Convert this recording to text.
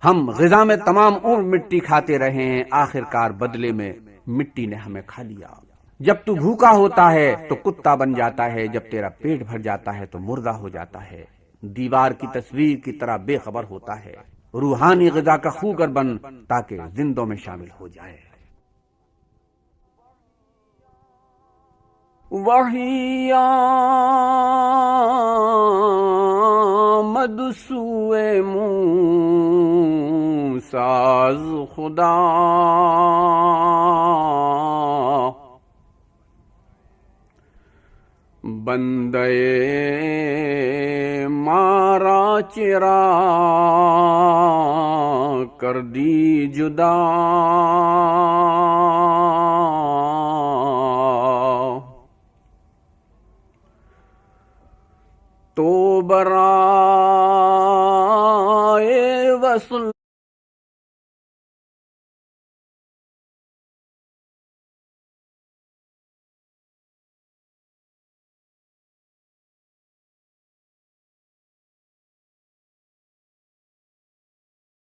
ہم غذا میں تمام عمر مٹی کھاتے رہے ہیں، آخر کار بدلے میں مٹی نے ہمیں کھا لیا۔ جب تو بھوکا ہوتا ہے تو کتا بن جاتا ہے، جب تیرا پیٹ بھر جاتا ہے تو مردہ ہو جاتا ہے، دیوار کی تصویر کی طرح بے خبر ہوتا ہے۔ روحانی غذا کا خوگر بن تاکہ زندوں میں شامل ہو جائے۔ وحی آمد سوئے موسیٰ از خدا، بندے مارا چرا کر دی جدا، تو برائے وصل